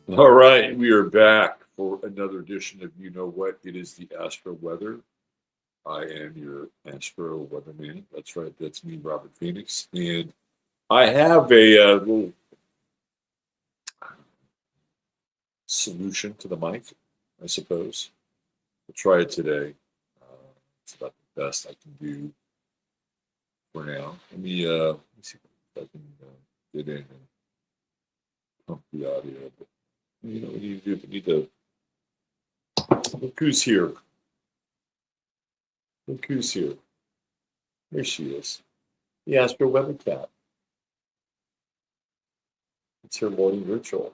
All right, we are back for another edition of You Know What? It is the Astro Weather. I am your Astro Weatherman. That's right, that's me, Robert Phoenix. And I have a little solution to the mic, I suppose. We'll try it today. It's about the best I can do for now. Let me see if I can get in and pump the audio. But you know what you need to do? You need to look who's here. Look who's here. There she is. The Astro Weather Cat. It's her morning ritual.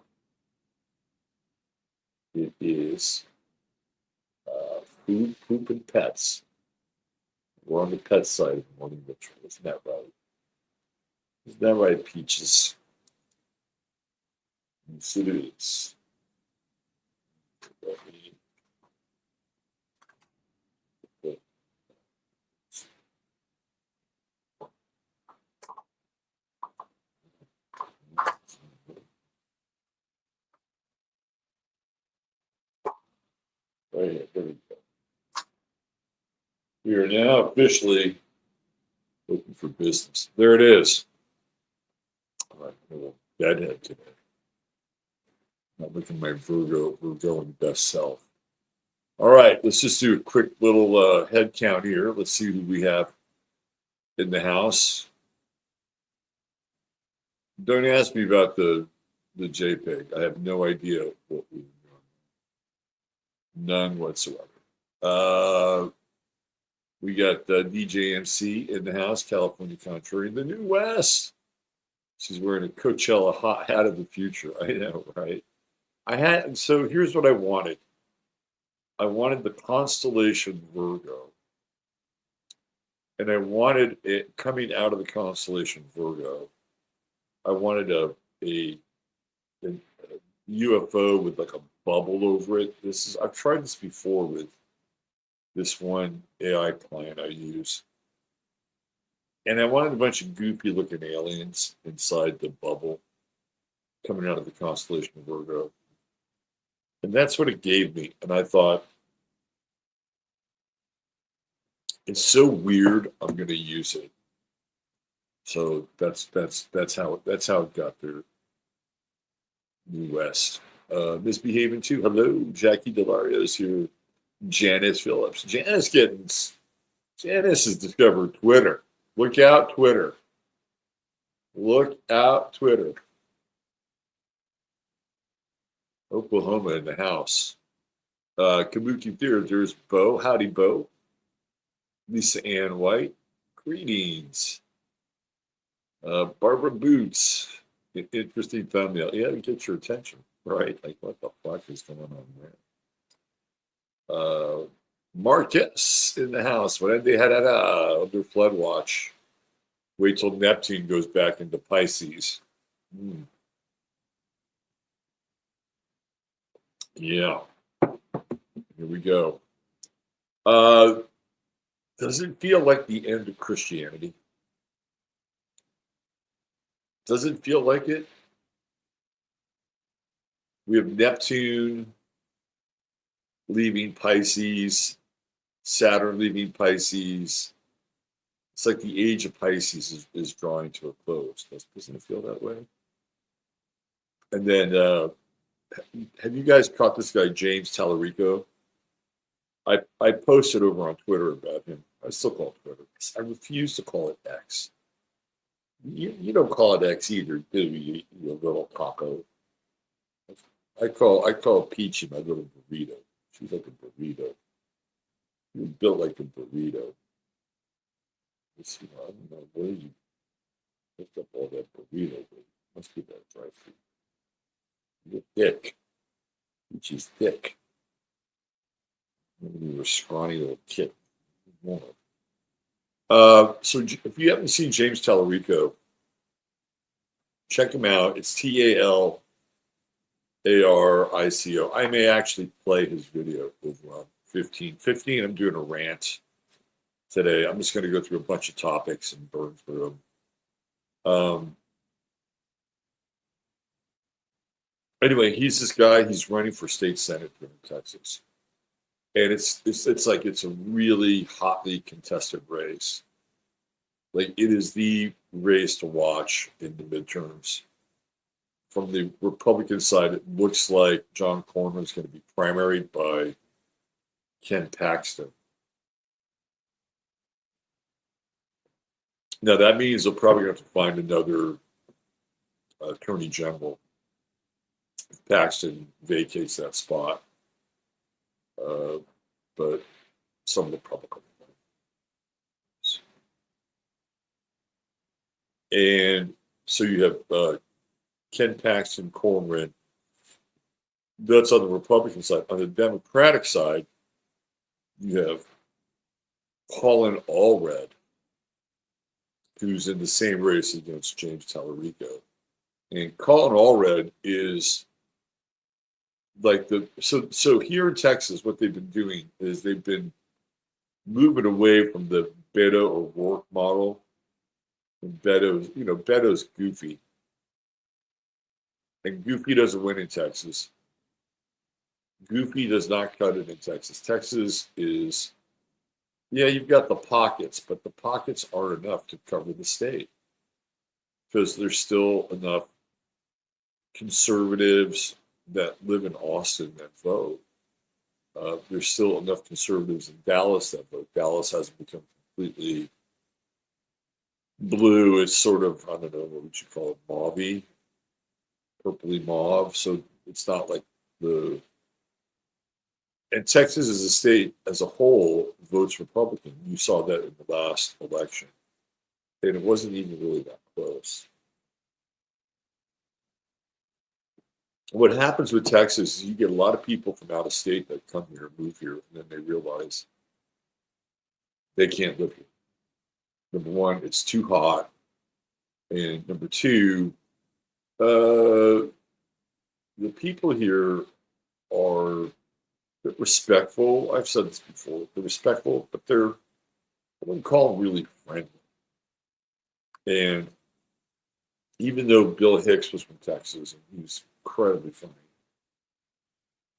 It is food, poop, and pets. We're on the pet side of the morning ritual. Isn't that right? Isn't that right, Peaches? Yes, it is. Right, there we go. We are now officially open for business. There it is. All right, a little bedhead today. Not looking my Virgo best self. All right, let's just do a quick little head count here. Let's see who we have in the house. Don't ask me about the JPEG. I have no idea what we're doing. None whatsoever. We got DJ MC in the house, California Contrary, in the New West. She's wearing a Coachella hot hat of the future. I know, right? So here's what I wanted. I wanted the constellation Virgo. And I wanted it coming out of the constellation Virgo. I wanted a UFO with like a bubble over it. I've tried this before with this one AI client I use. And I wanted a bunch of goofy looking aliens inside the bubble coming out of the constellation of Virgo. And that's what it gave me. And I thought, it's so weird, I'm gonna use it. So that's how it got there. New West. Misbehaving too. Hello, Jackie Delario's here. Janice Phillips. Janice has discovered Twitter. Look out, Twitter. Look out, Twitter. Oklahoma in the house. Kabuki Theater, there's Bo. Howdy, Bo. Lisa Ann White. Greetings. Barbara Boots. Interesting thumbnail. Yeah, to get your attention, right? Like, what the fuck is going on there? Marcus in the house. When they had under flood watch. Wait till Neptune goes back into Pisces. Yeah. Here we go. Does it feel like the end of Christianity? Does it feel like it? We have Neptune leaving Pisces, Saturn leaving Pisces. It's like the age of Pisces is drawing to a close. Doesn't it feel that way? And then, have you guys caught this guy, James Tallarico? I posted over on Twitter about him. I still call it Twitter. I refuse to call it X. You don't call it X either, do you, you little taco? I call Peachy my little burrito. She's like a burrito. You're built like a burrito. I don't know where you picked up all that burrito, but must be that dry food. You're thick. Peachy's thick. Maybe you're a scrawny little kid. So if you haven't seen James Tallarico, check him out. It's Tallarico. I may actually play his video over on 15. I'm doing a rant today. I'm just going to go through a bunch of topics and burn through them. Anyway, he's this guy. He's running for state senate here in Texas, and it's like it's a really hotly contested race. Like it is the race to watch in the midterms. From the Republican side, it looks like John Cornyn is going to be primaried by Ken Paxton. Now that means they'll probably have to find another attorney general if Paxton vacates that spot. But some Republican. And so you have Ken Paxton, Cornyn. That's on the Republican side. On the Democratic side, you have Colin Allred, who's in the same race against James Tallarico. And Colin Allred is like so here in Texas, what they've been doing is they've been moving away from the Beto O'Rourke model. And Beto's goofy. And goofy doesn't win in Texas. Goofy does not cut it in Texas. Texas is, you've got the pockets, but the pockets aren't enough to cover the state. Because there's still enough conservatives that live in Austin that vote. There's still enough conservatives in Dallas that vote. Dallas hasn't become completely blue. It's sort of, I don't know, what would you call it, mauve-y, purpley mauve. So it's not like and Texas as a state as a whole votes Republican. You saw that in the last election. And it wasn't even really that close. What happens with Texas is you get a lot of people from out of state that come here and move here, and then they realize they can't live here. Number one, it's too hot. And number two, the people here are respectful. I've said this before. They're respectful, but I wouldn't call them really friendly. And even though Bill Hicks was from Texas, and he was incredibly funny.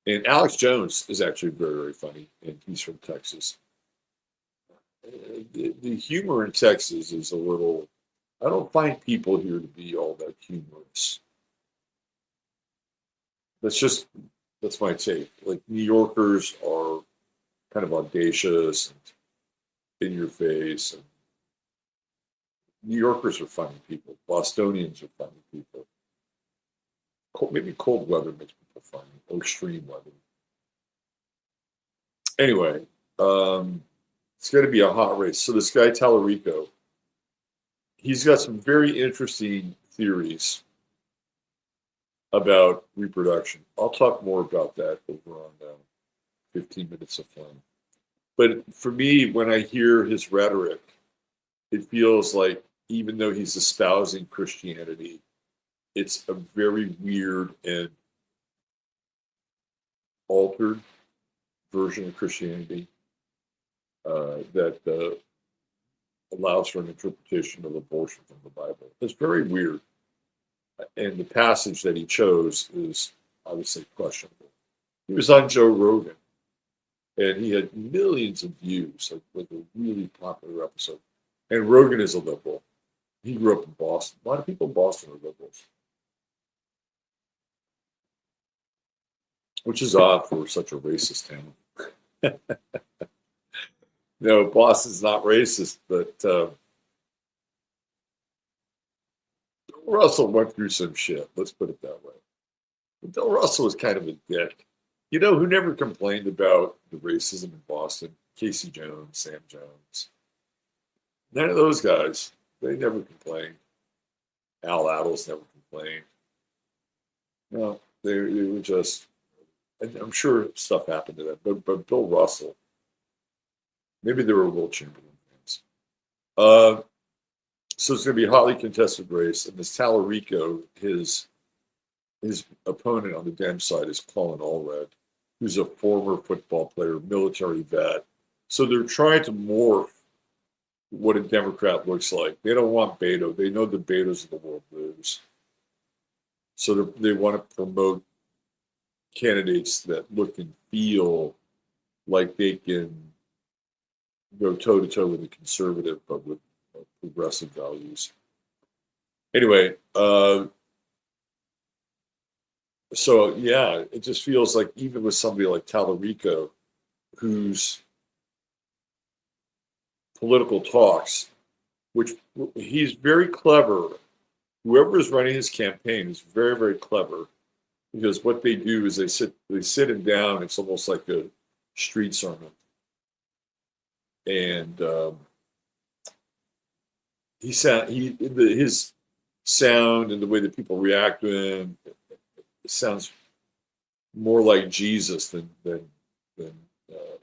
And Alex Jones is actually very, very funny, and he's from Texas. The humor in Texas is a little, I don't find people here to be all that humorous. That's my take. Like New Yorkers are kind of audacious and in your face. And New Yorkers are funny people. Bostonians are funny people. Maybe cold weather makes people funny, or extreme weather. Anyway, it's going to be a hot race. So this guy Tallarico, he's got some very interesting theories about reproduction. I'll talk more about that over on 15 Minutes of Fun. But for me, when I hear his rhetoric, it feels like even though he's espousing Christianity, it's a very weird and altered version of Christianity that allows for an interpretation of abortion from the Bible. It's very weird. And the passage that he chose is, I would say, questionable. He was on Joe Rogan, and he had millions of views, like a really popular episode. And Rogan is a liberal. He grew up in Boston. A lot of people in Boston are liberals, which is odd for such a racist town. No, Boston's not racist, but Bill Russell went through some shit. Let's put it that way. But Bill Russell was kind of a dick. You know who never complained about the racism in Boston? Casey Jones, Sam Jones. None of those guys. They never complained. Al Attles never complained. No, they were just. I'm sure stuff happened to them, but Bill Russell. Maybe they were Will Chamberlain fans. So it's going to be a hotly contested race, and this Tallarico, his opponent on the Dem side is Colin Allred, who's a former football player, military vet. So they're trying to morph what a Democrat looks like. They don't want Beto. They know the Betos of the world lose. So they want to promote candidates that look and feel like they can go toe to toe with the conservative, but with progressive values. Anyway, so yeah, it just feels like even with somebody like Tallarico, whose political talks, which he's very clever. Whoever is running his campaign is very, very clever, because what they do is they sit him down. It's almost like a street sermon, and his sound and the way that people react to him sounds more like Jesus than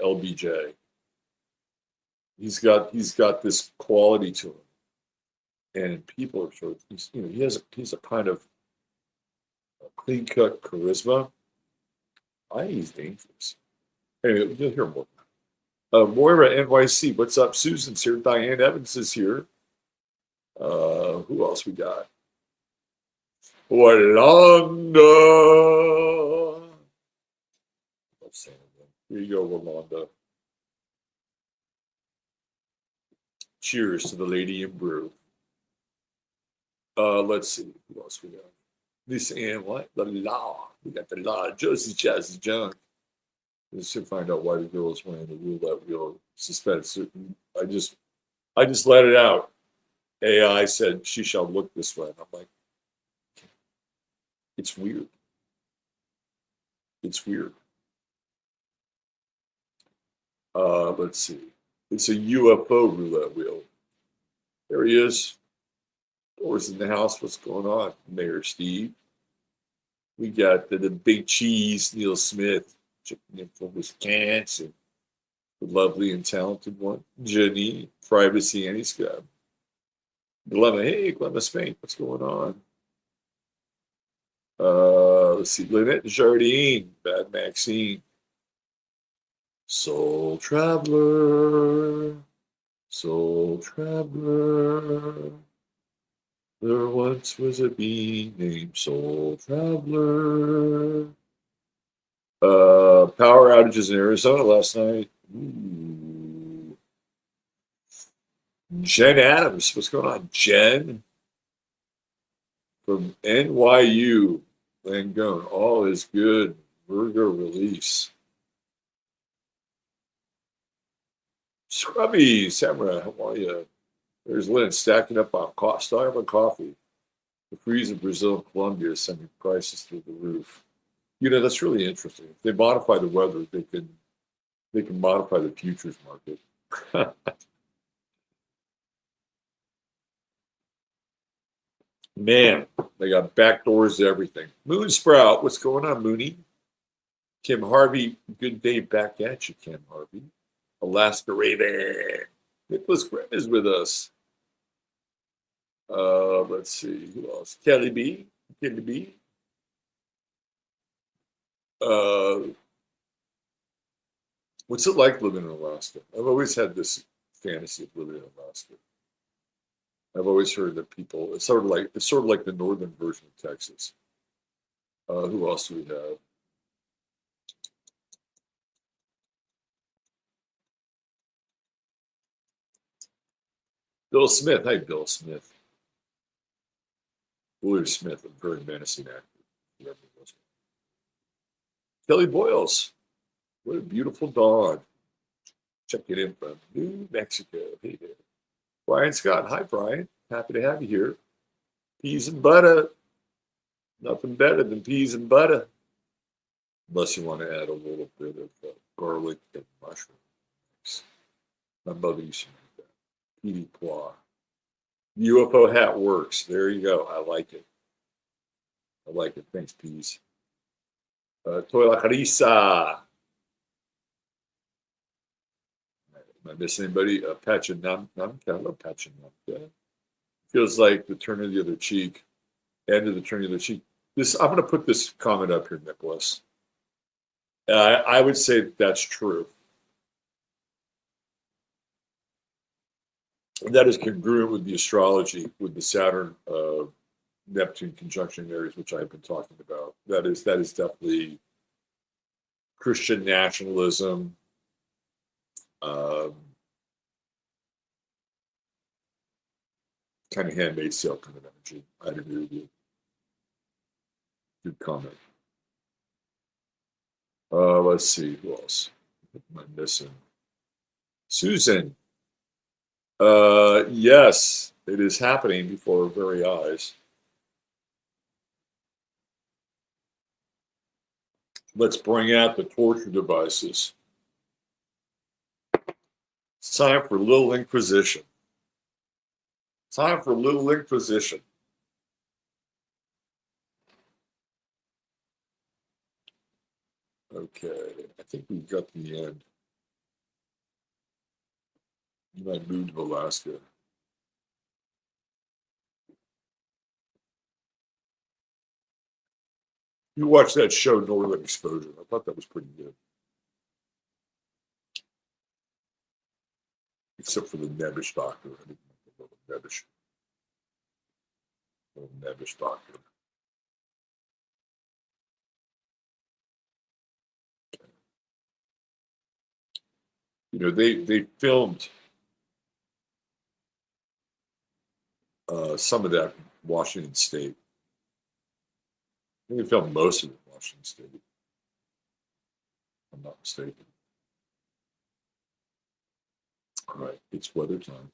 LBJ. He's got this quality to him, and people are sort of, he's a kind of clean cut charisma. I think he's dangerous. Anyway, you'll hear more. Moira NYC, what's up? Susan's here. Diane Evans is here. Who else we got? Rolanda. Here you go, Rolanda. Cheers to the lady in brew. Let's see. Who else we got? Lisa Ann, what? The law. We got the law. Josie Jazzy Junk. Let's find out why the girl is wearing the roulette wheel. Suspense. I just let it out. AI said she shall look this way. And I'm like, it's weird. It's weird. Let's see. It's a UFO roulette wheel. There he is. Doors in the house. What's going on, Mayor Steve? We got the big cheese, Neil Smith, checking in from Wisconsin. The lovely and talented one, Jenny, Privacy Annie-Scott. Glemma, hey, Glemma Spain, what's going on? Let's see, Lynette Jardine, Bad Maxine. Soul Traveler, Soul Traveler. There once was a bee named Soul Traveler. Power outages in Arizona last night. Ooh. Jen Adams, what's going on, Jen? From NYU, Langone, all is good. Virgo release. Scrubby, Samurai, how are you? There's Lynn stacking up on coffee. The freeze in Brazil and Colombia is sending prices through the roof. That's really interesting. If they modify the weather, they can modify the futures market. Man, they got backdoors to everything. Moon Sprout, what's going on, Mooney? Kim Harvey, good day back at you, Kim Harvey. Alaska Raven. Nicholas Grimm is with us. Let's see, who else? Kelly B. What's it like living in Alaska? I've always had this fantasy of living in Alaska. I've always heard that people, it's sort of like the northern version of Texas. Who else do we have? Bill Smith. Hi, Bill Smith. William Smith, a very menacing actor. Kelly Boyles. What a beautiful dawn. Check it in from New Mexico. Hey there. Brian Scott. Hi, Brian. Happy to have you here. Peas and butter. Nothing better than peas and butter. Unless you want to add a little bit of garlic and mushrooms. My mother used to make that. Petey pois. UFO hat works. There you go. I like it. Thanks, Peas. Toila Carissa. Am I missing anybody? Pachinamka. I love Pachinamka. Feels like the turn of the other cheek. End of the turn of the other cheek. I'm going to put this comment up here, Nicholas. I would say that's true. And that is congruent with the astrology, with the Saturn Neptune conjunction areas, which I've been talking about. That is definitely Christian nationalism, kind of Handmaid's Tale kind of energy. I'd agree with you. Good comment. Let's see, who else am I missing? Susan. Yes, it is happening before our very eyes. Let's bring out the torture devices. It's time for a little Inquisition. Time for a little Inquisition. Okay, I think we've got to the end. You might move to Alaska. You watched that show, Northern Exposure. I thought that was pretty good. Except for the Nebbish doctor. I didn't like the Nebbish. Little Nebbish doctor. You know, they filmed some of that in Washington State. I think they filmed most of it in Washington State, if I'm not mistaken. All right, it's weather time.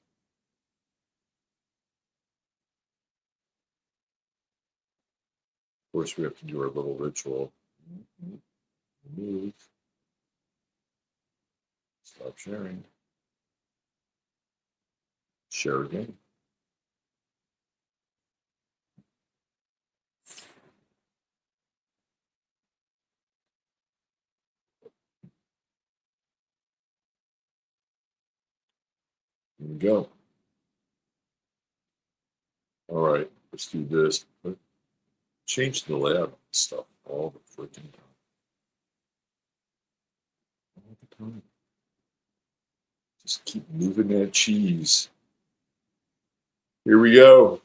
Of course, we have to do our little ritual. Move. Stop sharing. Share again. Here we go. All right, let's do this. Change the layout of stuff all the freaking time. All the time. Just keep moving that cheese. Here we go.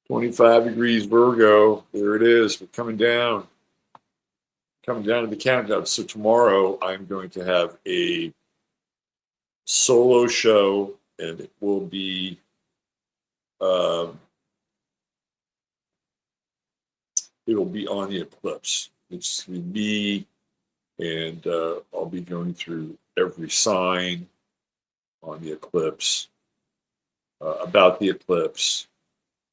25 degrees Virgo. There it is. We're coming down. Coming down to the countdown. So tomorrow I'm going to have a solo show, and it will be it'll be on the eclipse. It's going to be me, and I'll be going through every sign on the eclipse, about the eclipse.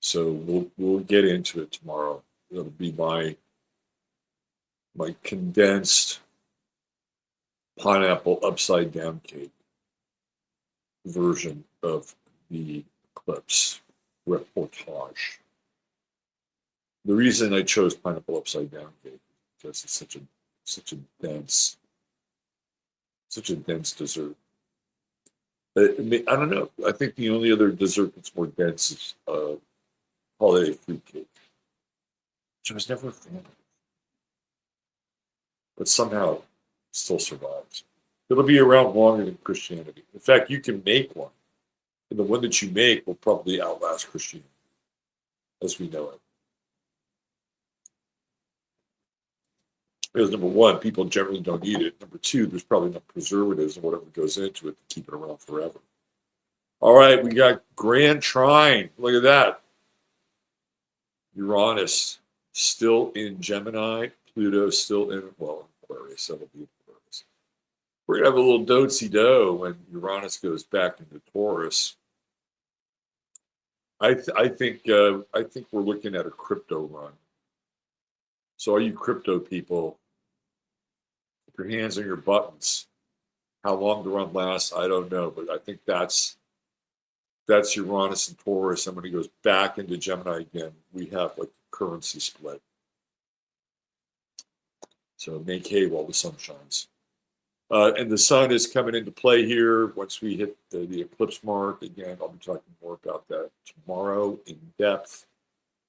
So we'll get into it tomorrow. It'll be my condensed pineapple upside down cake version of the eclipse reportage. The reason I chose pineapple upside down cake is because it's such a dense dessert. I don't know. I think the only other dessert that's more dense is holiday fruit cake, which I was never a fan of, but somehow still survives. It'll be around longer than Christianity. In fact, you can make one, and the one that you make will probably outlast Christianity as we know it. Because number one, people generally don't eat it. Number two, there's probably enough preservatives and whatever goes into it to keep it around forever. All right, we got Grand Trine. Look at that. Uranus still in Gemini. Pluto still in, well, Aquarius. That'll be Aquarius. We're going to have a little do-si-do when Uranus goes back into Taurus. I think we're looking at a crypto run. So all you crypto people, put your hands on your buttons. How long the run lasts, I don't know, but I think that's Uranus and Taurus. And when he goes back into Gemini again, we have like a currency split. So make hay while the sun shines. And the sun is coming into play here once we hit the eclipse mark. Again, I'll be talking more about that tomorrow in depth,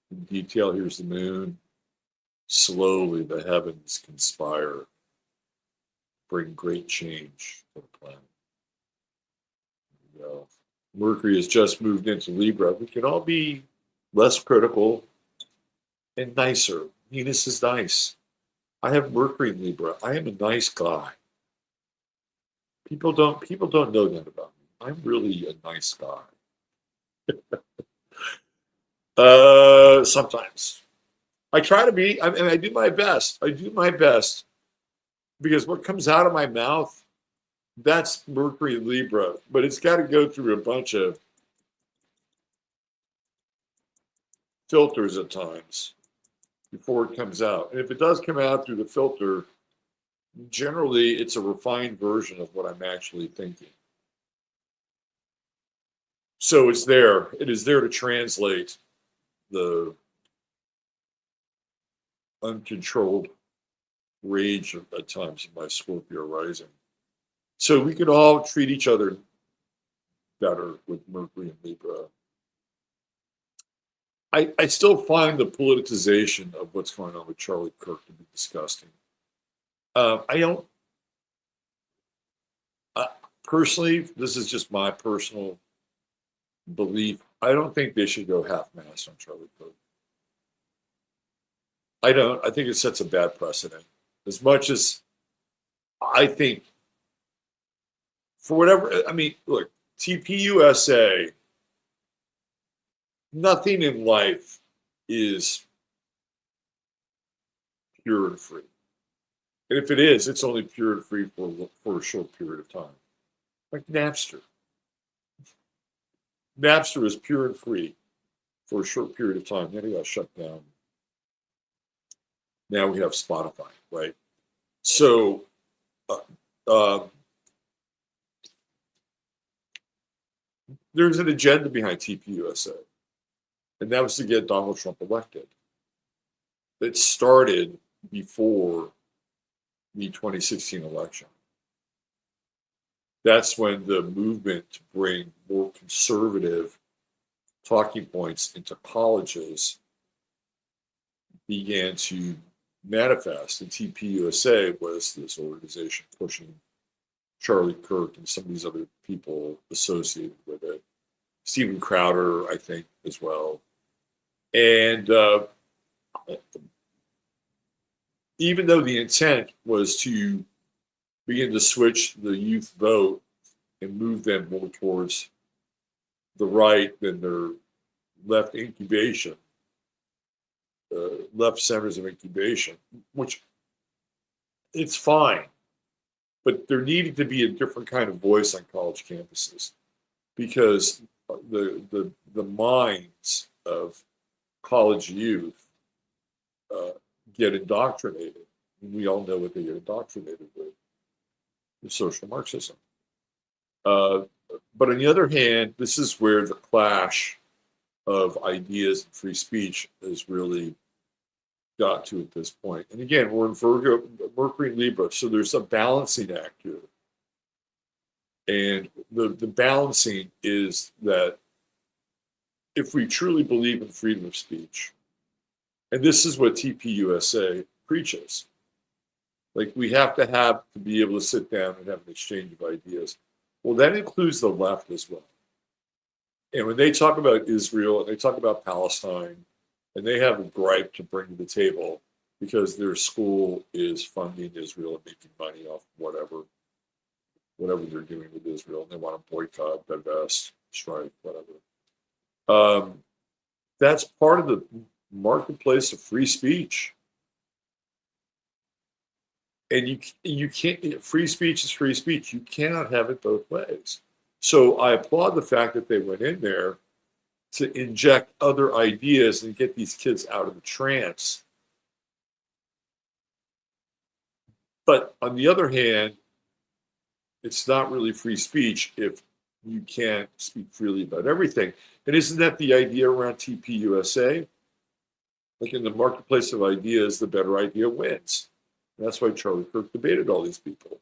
in detail. Here's the moon. Slowly the heavens conspire, bring great change to the planet. There we go. Mercury has just moved into Libra. We can all be less critical and nicer. Venus is nice. I have Mercury in Libra. I am a nice guy. People don't know that about me. I'm really a nice guy. Sometimes I try to be. I do my best. I do my best because what comes out of my mouth, that's Mercury in Libra, but it's got to go through a bunch of filters at times before it comes out. And if it does come out through the filter, generally it's a refined version of what I'm actually thinking. So it's there. It is there to translate the uncontrolled rage at times of my Scorpio rising. So we could all treat each other better with Mercury and Libra. I still find the politicization of what's going on with Charlie Kirk to be disgusting. I don't, personally, this is just my personal belief. I don't think they should go half-mast on Charlie Kirk. I don't. I think it sets a bad precedent. As much as I think, for whatever, I mean, look, TPUSA, nothing in life is pure and free. And if it is, it's only pure and free for a short period of time. Like Napster. Napster is pure and free for a short period of time. Then it got shut down. Now we have Spotify, right? So, there's an agenda behind TPUSA, and that was to get Donald Trump elected. It started before the 2016 election. That's when the movement to bring more conservative talking points into colleges began to manifest. And TPUSA was this organization pushing Charlie Kirk and some of these other people associated with it. Steven Crowder, I think, as well. And even though the intent was to begin to switch the youth vote and move them more towards the right than their left incubation, left centers of incubation, which it's fine. But there needed to be a different kind of voice on college campuses because the minds of college youth get indoctrinated. And we all know what they get indoctrinated with social Marxism. But on the other hand, this is where the clash of ideas and free speech has really got to at this point. And again, we're in Virgo, Mercury and Libra, so there's a balancing act here. And the balancing is that if we truly believe in freedom of speech, and this is what TPUSA preaches, like we have to be able to sit down and have an exchange of ideas. Well, that includes the left as well. And when they talk about Israel and they talk about Palestine, and they have a gripe to bring to the table because their school is funding Israel and making money off whatever they're doing with Israel, and they want to boycott, divest, strike, whatever. That's part of the marketplace of free speech. And you can't, free speech is free speech. You cannot have it both ways. So I applaud the fact that they went in there to inject other ideas and get these kids out of the trance. But on the other hand, it's not really free speech if you can't speak freely about everything. And isn't that the idea around TPUSA? Like in the marketplace of ideas, the better idea wins. And that's why Charlie Kirk debated all these people.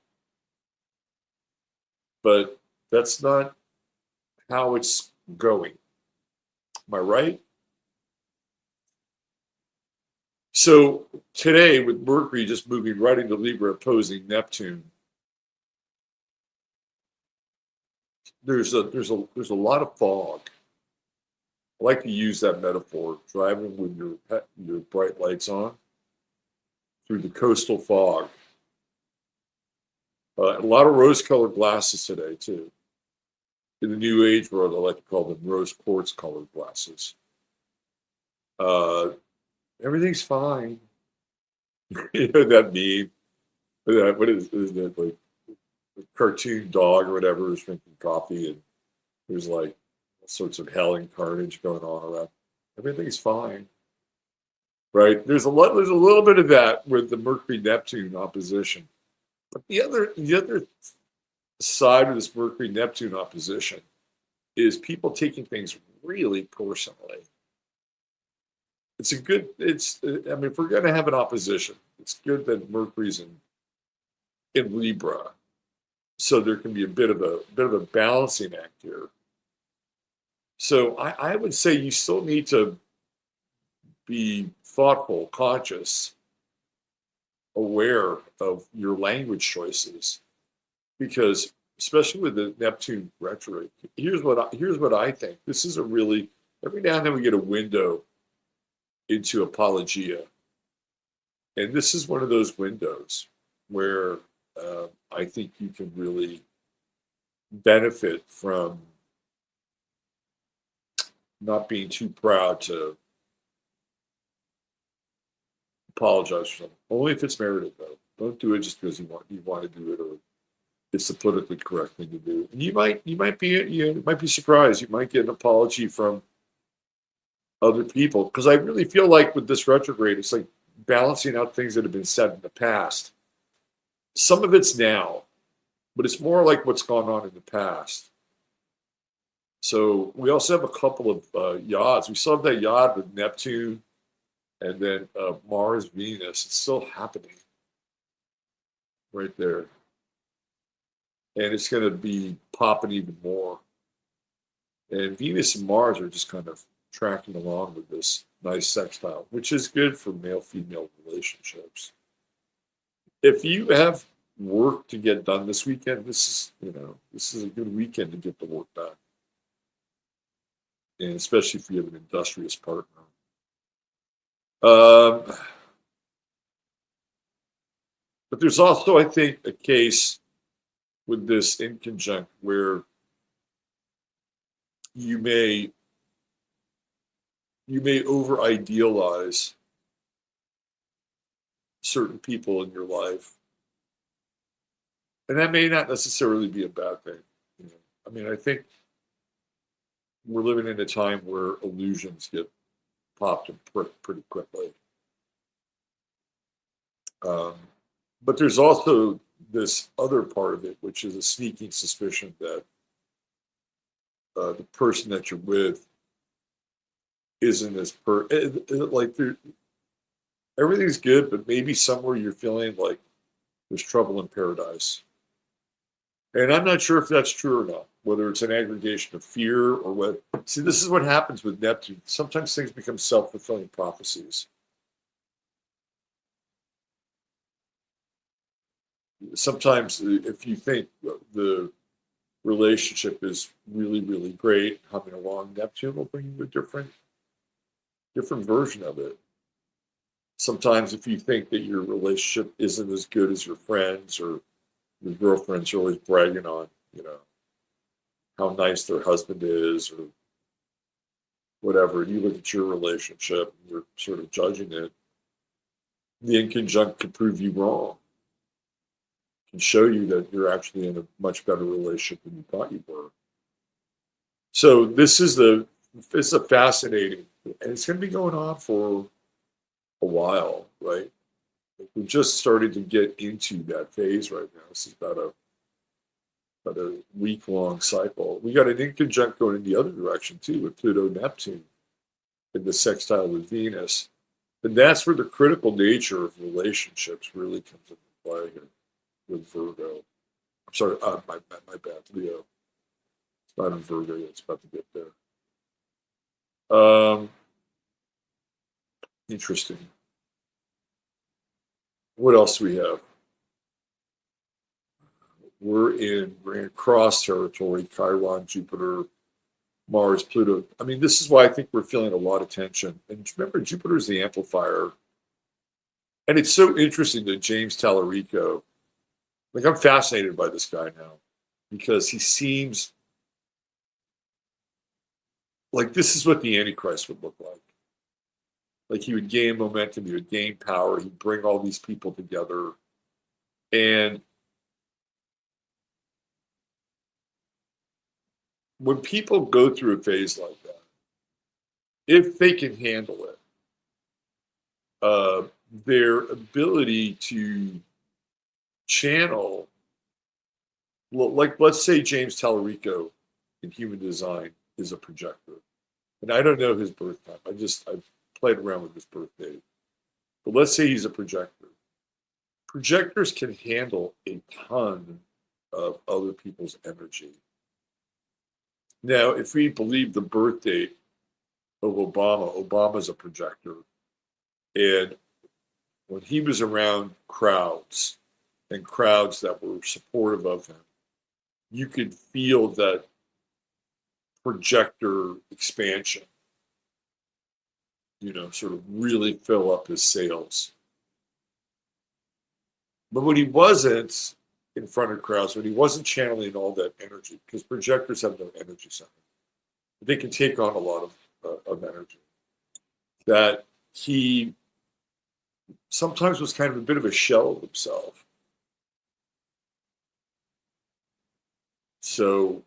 But that's not how it's going. Am I right? So today, with Mercury just moving right into Libra, opposing Neptune, there's a lot of fog. I like to use that metaphor: driving with your bright lights on. through the coastal fog. A lot of rose-colored glasses today, too. In the New Age world, I like to call them rose quartz-colored glasses. Everything's fine. You know that meme? What is that, like, a cartoon dog or whatever is drinking coffee, and there's like all sorts of hell and carnage going on around. Everything's fine, right? There's a little bit of that with the Mercury Neptune opposition, but the other side of this Mercury Neptune opposition is people taking things really personally. I mean, if we're going to have an opposition, it's good that Mercury's in Libra, so there can be a bit of a balancing act here. So I would say you still need to be thoughtful, conscious, aware of your language choices, because especially with the Neptune retrograde, here's what I think. This is every now and then we get a window into apologia, and this is one of those windows where I think you can really benefit from not being too proud to apologize for something. Only if it's merited, though. Don't do it just because you want to do it, or it's the politically correct thing to do. And you might be surprised. You might get an apology from other people, because I really feel like with this retrograde, it's like balancing out things that have been said in the past. Some of it's now, but it's more like what's gone on in the past. So we also have a couple of yods. We still have that yod with Neptune, and then Mars, Venus. It's still happening right there. And it's going to be popping even more. And Venus and Mars are just kind of tracking along with this nice sextile, which is good for male-female relationships. If you have work to get done this weekend, this is a good weekend to get the work done. And especially if you have an industrious partner. But there's also, I think, a case with this in conjunct where you may over idealize certain people in your life, and that may not necessarily be a bad thing. I mean, I think we're living in a time where illusions get popped and pretty quickly. But there's also this other part of it, which is a sneaking suspicion that the person that you're with isn't as everything's good, but maybe somewhere you're feeling like there's trouble in paradise. And I'm not sure if that's true or not, whether it's an aggregation of fear or what. See, this is what happens with Neptune. Sometimes things become self-fulfilling prophecies. Sometimes if you think the relationship is really, really great, coming along, Neptune will bring you a different version of it. Sometimes if you think that your relationship isn't as good as your friends, or your girlfriends are always bragging on, how nice their husband is or whatever, and you look at your relationship and you're sort of judging it, the inconjunct could prove you wrong. It can show you that you're actually in a much better relationship than you thought you were. So it's a fascinating, and it's going to be going on for a while, right? We're just starting to get into that phase right now. This is about a week-long cycle. We got an inconjunct going in the other direction too, with Pluto, Neptune, in the sextile with Venus, and that's where the critical nature of relationships really comes into play here with Virgo. I'm sorry, my bad, Leo. It's not in Virgo yet. It's about to get there. Interesting. What else do we have? We're in cross territory, Chiron, Jupiter, Mars, Pluto. I mean, this is why I think we're feeling a lot of tension. And remember, Jupiter is the amplifier. And it's so interesting that James Tallarico, like I'm fascinated by this guy now because he seems like this is what the Antichrist would look like. Like he would gain momentum, he would gain power, he'd bring all these people together. And when people go through a phase like that, if they can handle it, their ability to channel, like let's say James Tallarico in human design is a projector. And I don't know his birth time. I've played around with his birth date. But let's say he's a projector. Projectors can handle a ton of other people's energy. Now, if we believe the birth date of Obama, Obama's a projector. And when he was around crowds and crowds that were supportive of him, you could feel that projector expansion, sort of really fill up his sails. But when he wasn't in front of crowds, when he wasn't channeling all that energy, because projectors have no energy center, they can take on a lot of energy, that he sometimes was kind of a bit of a shell of himself. So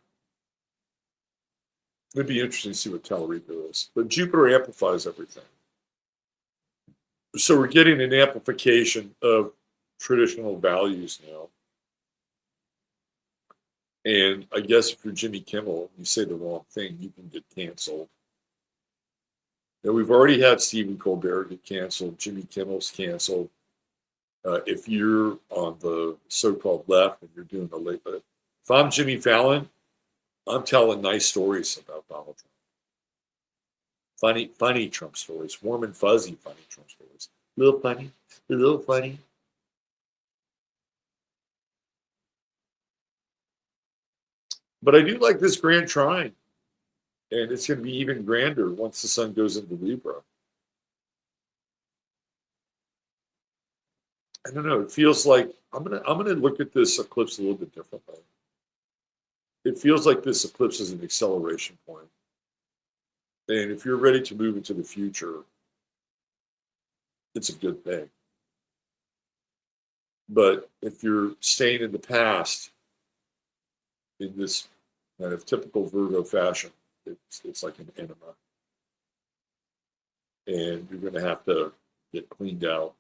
it'd be interesting to see what Tallarico is. But Jupiter amplifies everything. So we're getting an amplification of traditional values now. And I guess if you're Jimmy Kimmel, you say the wrong thing, you can get canceled. Now, we've already had Stephen Colbert get canceled. Jimmy Kimmel's canceled. If you're on the so-called left and you're doing the late, if I'm Jimmy Fallon, I'm telling nice stories about Donald Trump. Funny Trump stories, warm and fuzzy funny Trump stories. A little funny. But I do like this grand trine. And it's going to be even grander once the sun goes into Libra. I don't know. It feels like I'm gonna look at this eclipse a little bit differently. It feels like this eclipse is an acceleration point. And if you're ready to move into the future, it's a good thing. But if you're staying in the past in this kind of typical Virgo fashion, it's like an enema. And you're going to have to get cleaned out.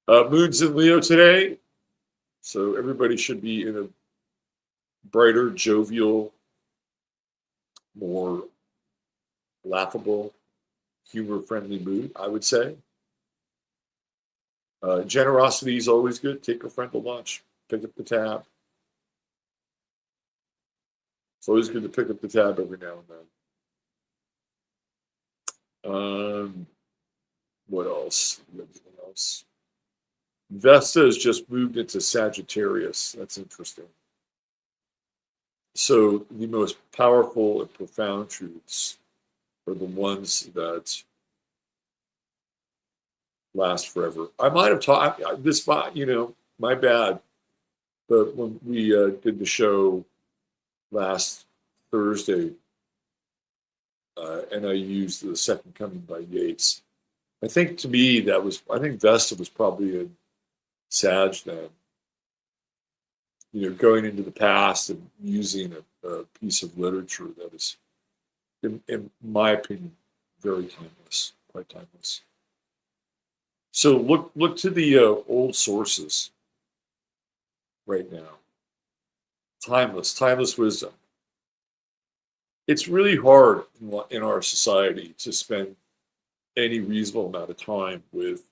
Moon's in Leo today. So everybody should be in a brighter, jovial, more laughable, humor-friendly mood, I would say. Generosity is always good. Take a friend to lunch. Pick up the tab. It's always good to pick up the tab every now and then. What else? Anything else? Vesta has just moved into Sagittarius. That's interesting. So the most powerful and profound truths are the ones that last forever. I might have taught this, my bad. But when we did the show last Thursday, and I used The Second Coming by Yeats, I think to me I think Vesta was probably in Sag then. Going into the past and using a piece of literature that is, in my opinion, very timeless, quite timeless. So look to the old sources right now. Timeless wisdom. It's really hard in our society to spend any reasonable amount of time with,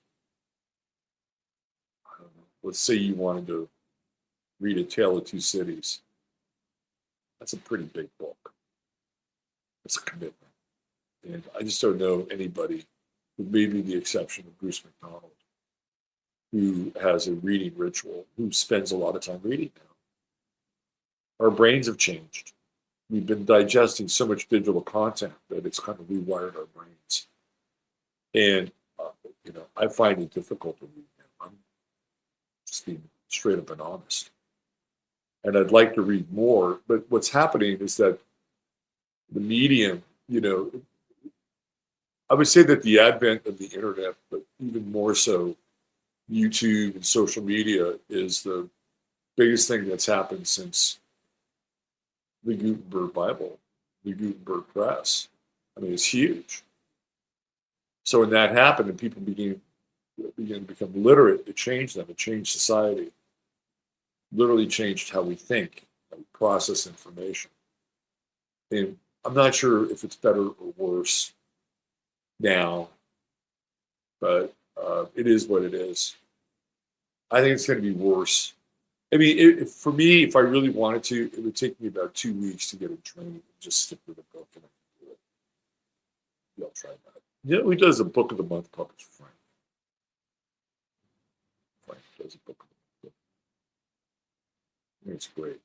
I don't know, let's say you wanted to read A Tale of Two Cities. That's a pretty big book. It's a commitment. And I just don't know anybody, with maybe the exception of Bruce McDonald, who has a reading ritual, who spends a lot of time reading now. Our brains have changed. We've been digesting so much digital content that it's kind of rewired our brains. And I find it difficult to read now. I'm just being straight up and honest. And I'd like to read more, but what's happening is that the medium, I would say that the advent of the internet, but even more so, YouTube and social media is the biggest thing that's happened since the Gutenberg Bible, the Gutenberg Press. I mean, it's huge. So when that happened and people began to become literate, it changed them. It changed society. Literally changed how we think, how we process information. And I'm not sure if it's better or worse now, but it is what it is. I think it's going to be worse. I mean, for me, if I really wanted to, it would take me about 2 weeks to get a training and just stick with a book and I can do it. Yeah, I'll try that. Who does a book of the month published? Frank. Frank does a book of the month. It's great.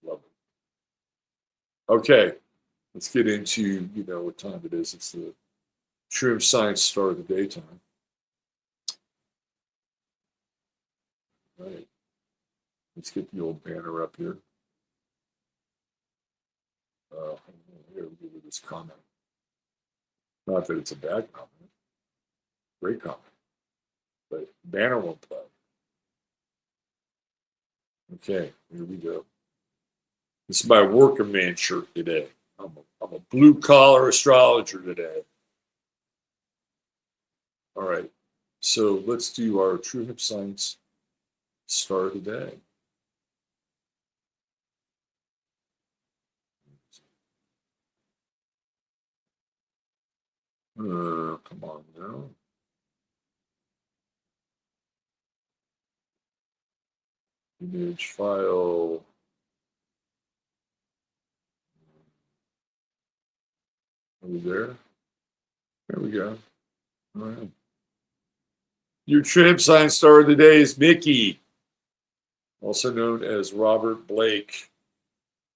Love it. Okay, let's get into, what time it is. It's the True Hemp Science Star of the Day time. All right. Let's get the old banner up here. Here we go with this comment. Not that it's a bad comment. Great comment. But banner won't play. Okay, here we go. This is my working man shirt today. I'm a blue-collar astrologer today. All right, so let's do our True Hemp Science Star of the Day. Come on now. Image file. Are we there? There we go. All right. Your True Hemp Science Star of the Day is Mickey, also known as Robert Blake.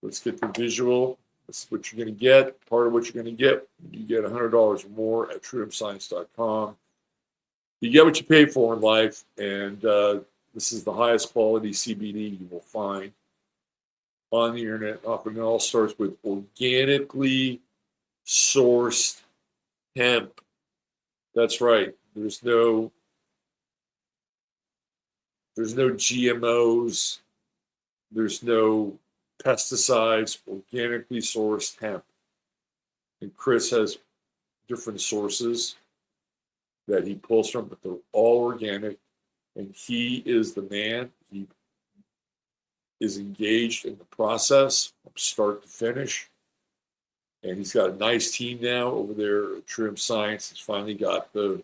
Let's get the visual. This is what you're going to get. Part of what you're going to get. You get $100 or more at truehempscience.com. You get what you pay for in life, and this is the highest quality CBD you will find on the internet. Often it all starts with organically sourced hemp. That's right. There's no GMOs. There's no pesticides. Organically sourced hemp. And Chris has different sources that he pulls from, but they're all organic. And he is the man. He is engaged in the process from start to finish. And he's got a nice team now over there at True Hemp Science. He's finally got the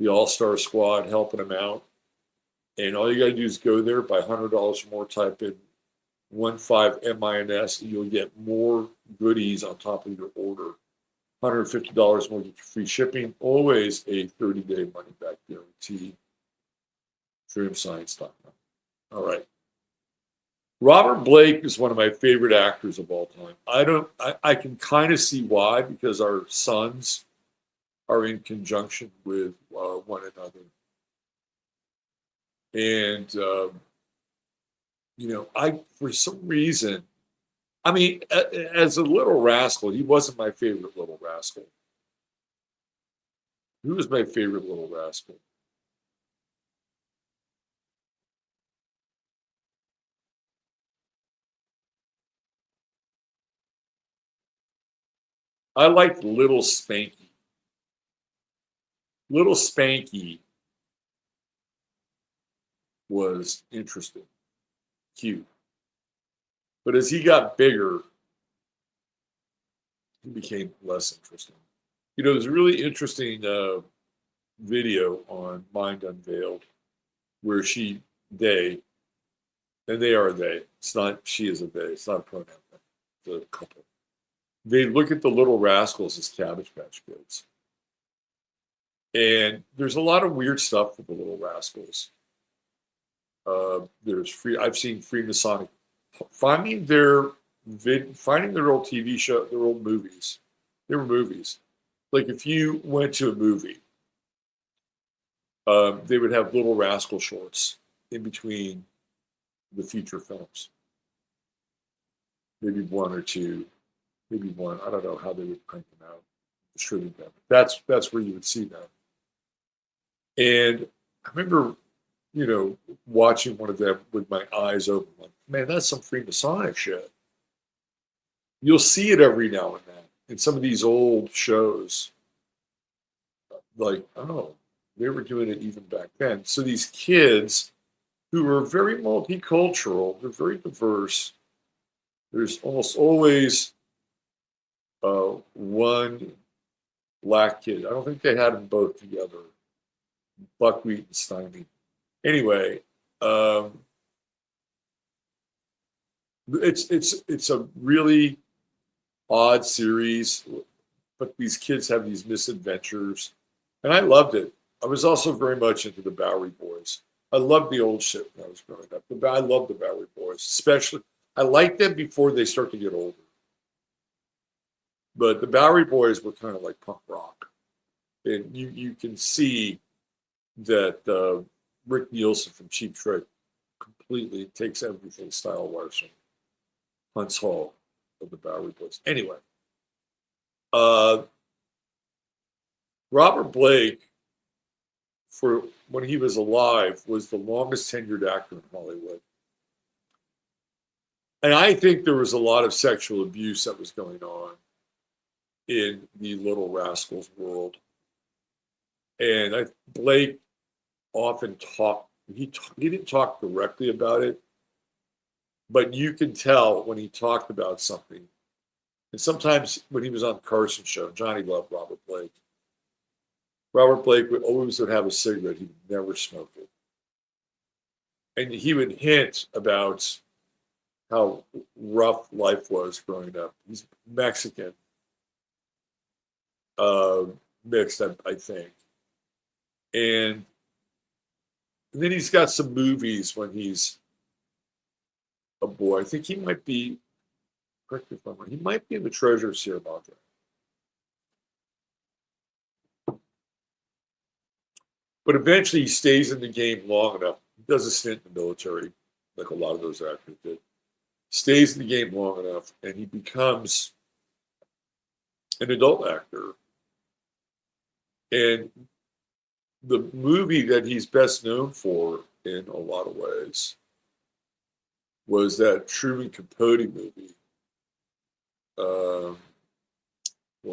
all-star squad helping him out. And all you got to do is go there, buy $100 or more, type in 15MINS, and you'll get more goodies on top of your order. $150 more, get your free shipping. Always a 30-day money-back guarantee. TrueHempScience.com. All right. Robert Blake is one of my favorite actors of all time. I can kind of see why, because our sons are in conjunction with one another. And, for some reason, I mean, as a little rascal, he wasn't my favorite little rascal. Who was my favorite little rascal? I liked Little Spanky. Little Spanky was interesting, cute. But as he got bigger, he became less interesting. There's a really interesting video on Mind Unveiled where they, and they are they. It's not she is a they. It's not a pronoun. It's a couple. They look at the little rascals as Cabbage Patch Kids. And there's a lot of weird stuff with the little rascals. I've seen Freemasonic finding their old TV show, their old movies. They were movies. Like if you went to a movie they would have Little Rascal shorts in between the feature films. Maybe one or two, maybe one. I don't know how they would print them out, distribute them. That's where you would see them. And I remember, watching one of them with my eyes open, like, man, that's some Freemasonic shit. You'll see it every now and then in some of these old shows. Like, oh, they were doing it even back then. So these kids who are very multicultural, they're very diverse. There's almost always one black kid. I don't think they had them both together. Buckwheat and Stymie. Anyway, it's a really odd series, but these kids have these misadventures, and I loved it. I was also very much into the Bowery Boys. I loved the old shit when I was growing up. I love the Bowery Boys, especially. I liked them before they start to get older. But the Bowery Boys were kind of like punk rock. And you can see that Rick Nielsen from Cheap Trick completely takes everything style-wise from Hunt's Hall of the Bowery Boys. Anyway, Robert Blake, for when he was alive, was the longest tenured actor in Hollywood. And I think there was a lot of sexual abuse that was going on in the Little Rascals world. And Blake often talked, he didn't talk directly about it, but you can tell when he talked about something. And sometimes when he was on the Carson show, Johnny loved Robert Blake. Robert Blake would always have a cigarette. He would never smoke it. And he would hint about how rough life was growing up. He's Mexican, mixed, I think. And then he's got some movies when he's a boy. I think he might be, correct me if I'm wrong, he might be in The Treasure of Sierra Madre. But eventually he stays in the game long enough. He does a stint in the military, like a lot of those actors did. Stays in the game long enough, and he becomes an adult actor. And the movie that he's best known for in a lot of ways was that Truman Capote movie.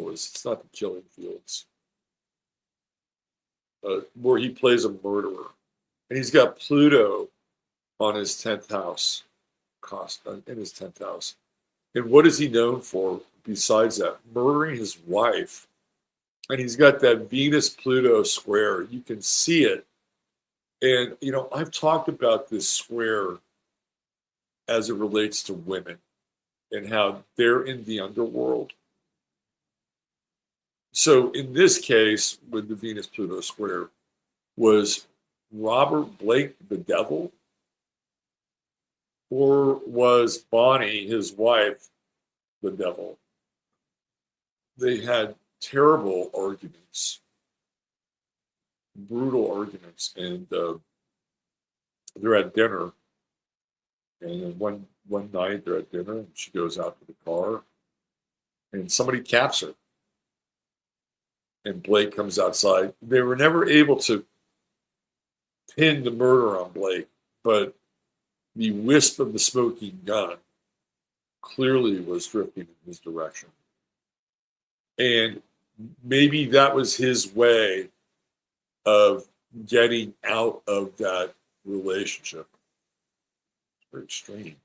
It's not The Killing Fields, where he plays a murderer. And he's got Pluto on his 10th house, in his 10th house. And what is he known for besides that? Murdering his wife. And he's got that Venus-Pluto square. You can see it. And, I've talked about this square as it relates to women and how they're in the underworld. So in this case, with the Venus-Pluto square, was Robert Blake the devil? Or was Bonnie, his wife, the devil? They had terrible arguments, brutal arguments, and they're at dinner. And then one night they're at dinner, and she goes out to the car, and somebody caps her. And Blake comes outside. They were never able to pin the murder on Blake, but the wisp of the smoking gun clearly was drifting in his direction. And maybe that was his way of getting out of that relationship. It's very strange.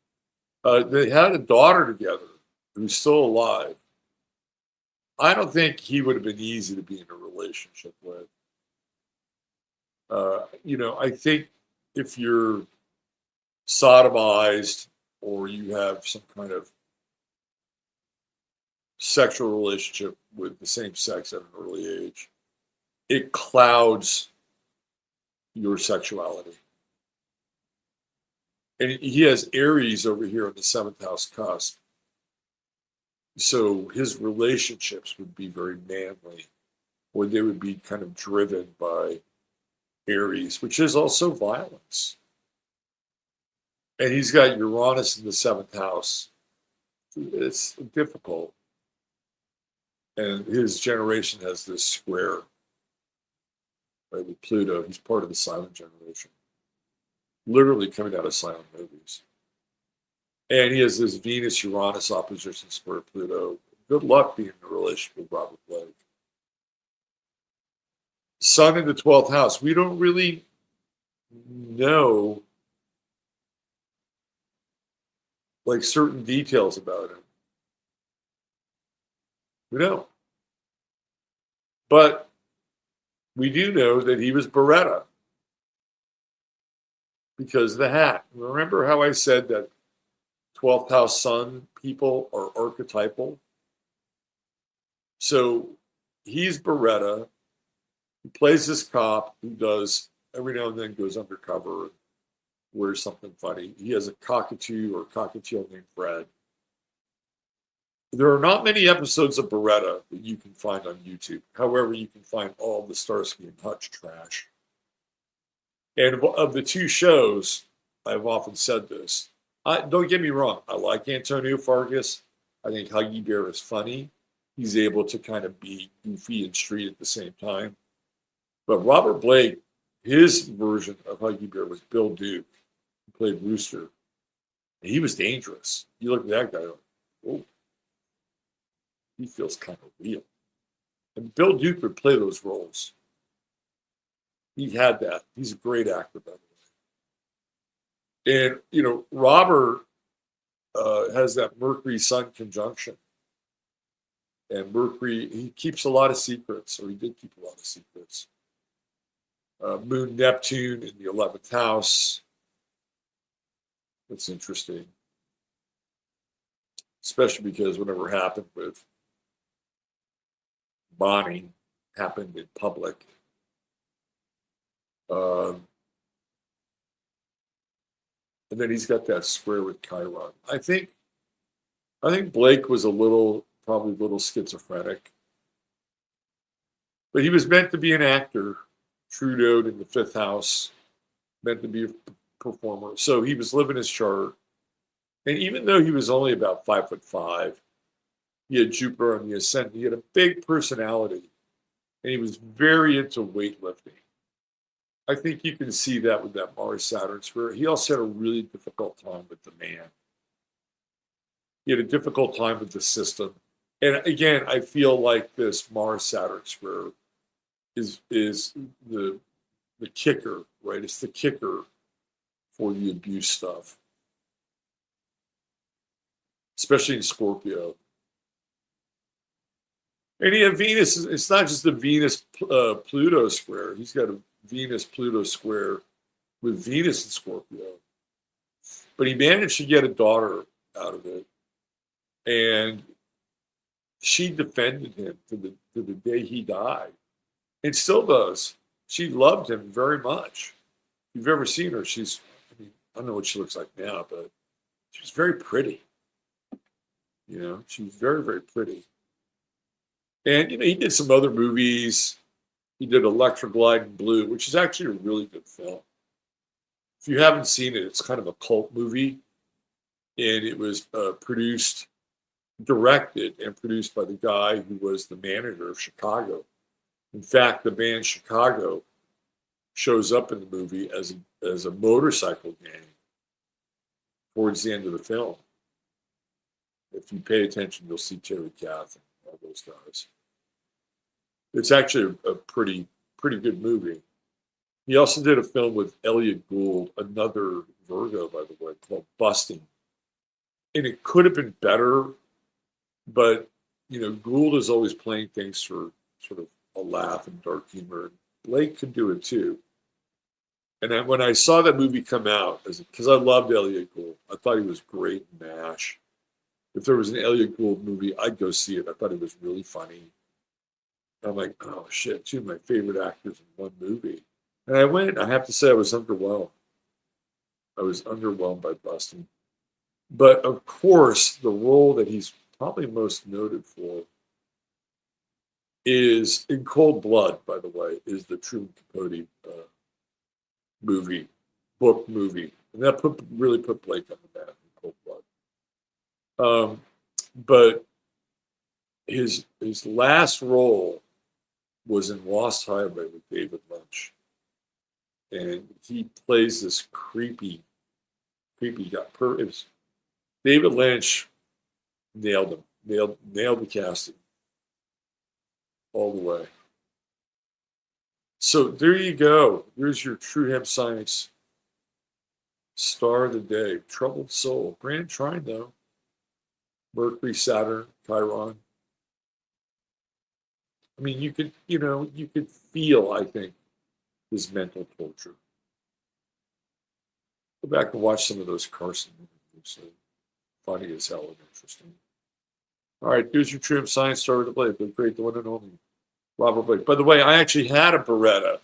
They had a daughter together who's still alive. I don't think he would have been easy to be in a relationship with. I think if you're sodomized or you have some kind of sexual relationship with the same sex at an early age, it clouds your sexuality. And he has Aries over here in the 7th house cusp. So his relationships would be very manly, or they would be kind of driven by Aries, which is also violence. And he's got Uranus in the 7th house. It's difficult. And his generation has this square, right, with Pluto. He's part of the silent generation, literally coming out of silent movies. And he has this Venus-Uranus opposition square Pluto. Good luck being in a relationship with Robert Blake. Sun in the 12th house. We don't really know like certain details about him. We don't. But we do know that he was Beretta because of the hat. Remember how I said that 12th house sun people are archetypal? So he's Beretta. He plays this cop who does every now and then goes undercover and wears something funny. He has a cockatoo or cockatiel named Fred. There are not many episodes of Beretta that you can find on YouTube. However, you can find all the Starsky and Hutch trash. And of the two shows, I've often said this. Don't get me wrong. I like Antonio Fargas. I think Huggy Bear is funny. He's able to kind of be goofy and street at the same time. But Robert Blake, his version of Huggy Bear was Bill Duke, who played Rooster. And he was dangerous. You look at that guy, oh, he feels kind of real. And Bill Duke would play those roles. He had that. He's a great actor, by the way. And, you know, Robert has that Mercury-Sun conjunction. And Mercury, he keeps a lot of secrets, or he did keep a lot of secrets. Moon Neptune in the 11th house. That's interesting. Especially because whatever happened with Bonnie happened in public. And then he's got that square with Chiron. I think Blake was probably a little schizophrenic. But he was meant to be an actor, Trudeau'd in the 5th house, meant to be a performer. So he was living his chart. And even though he was only about 5'5", he had Jupiter on the ascendant. He had a big personality, and he was very into weightlifting. I think you can see that with that Mars-Saturn square. He also had a really difficult time with the man. He had a difficult time with the system. And again, I feel like this Mars-Saturn square is the kicker, right? It's the kicker for the abuse stuff, especially in Scorpio. And he had Venus. It's not just the Venus-Pluto square. He's got a Venus-Pluto square with Venus in Scorpio. But he managed to get a daughter out of it. And she defended him to the day he died. And still does. She loved him very much. If you've ever seen her, I don't know what she looks like now, but she was very pretty. You know, she was very, very pretty. And, you know, he did some other movies. He did Electra Glide in Blue, which is actually a really good film. If you haven't seen it, it's kind of a cult movie. And it was directed and produced by the guy who was the manager of Chicago. In fact, the band Chicago shows up in the movie as a motorcycle gang towards the end of the film. If you pay attention, you'll see Terry Kath and all those guys. It's actually a pretty good movie. He also did a film with Elliot Gould, another Virgo, by the way, called Busting. And it could have been better, but, you know, Gould is always playing things for sort of a laugh and dark humor. Blake could do it too. And when I saw that movie come out, because I loved Elliot Gould, I thought he was great in MASH. If there was an Elliot Gould movie, I'd go see it. I thought it was really funny. I'm like, oh shit, two of my favorite actors in one movie. And I went, I have to say I was underwhelmed. I was underwhelmed by Busting. But of course, the role that he's probably most noted for is in Cold Blood, by the way, is the Truman Capote movie, book movie. And that really put Blake on the map in Cold Blood. But his last role was in Lost Highway with David Lynch. And he plays this creepy guy. David Lynch nailed him, nailed the casting all the way. So there you go. There's your True Hemp Science star of the day. Troubled Soul. Grand trine, though. Mercury, Saturn, Chiron. I mean, you could feel, I think, his mental torture. Go back and watch some of those Carson interviews. Funny as hell and interesting. All right, here's your True Hemp Science star of the day. The great, the one and only Robert Blake. By the way, I actually had a Beretta,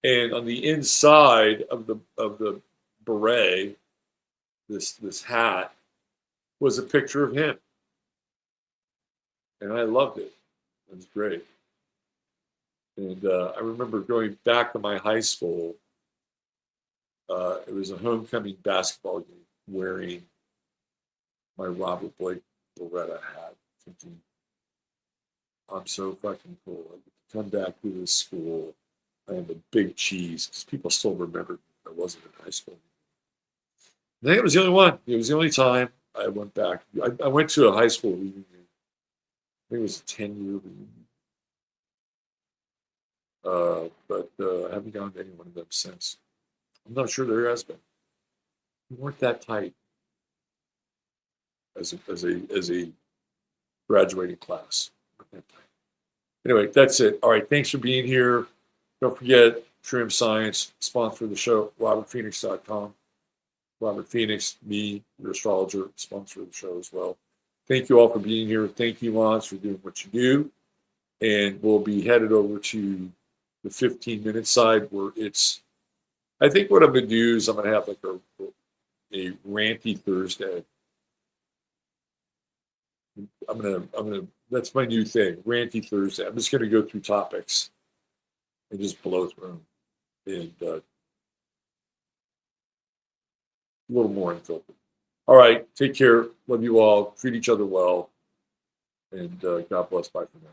and on the inside of the beret, this hat, was a picture of him, and I loved it. It was great. And I remember going back to my high school. It was a homecoming basketball game, wearing my Robert Blake Beretta hat, thinking, I'm so fucking cool. I get to come back to this school. I am a big cheese, because people still remembered I wasn't in high school. I think it was the only one. It was the only time I went back. I went to a high school reunion. I think it was a 10-year reunion. But I haven't gone to any one of them since. I'm not sure there has been. We weren't that tight as a graduating class. Anyway, that's it. All right, thanks for being here. Don't forget, True Hemp Science, sponsor of the show, robertphoenix.com. Robert Phoenix, me, your astrologer, sponsor of the show as well. Thank you all for being here. Thank you, Lance, for doing what you do. And we'll be headed over to the 15-minute side, where it's, I think what I'm going to do is I'm going to have like a ranty Thursday. I'm gonna that's my new thing, ranty Thursday. I'm just gonna go through topics and just blow through them, and a little more unfiltered. All right, take care. Love you all. Treat each other well, and God bless. Bye for now.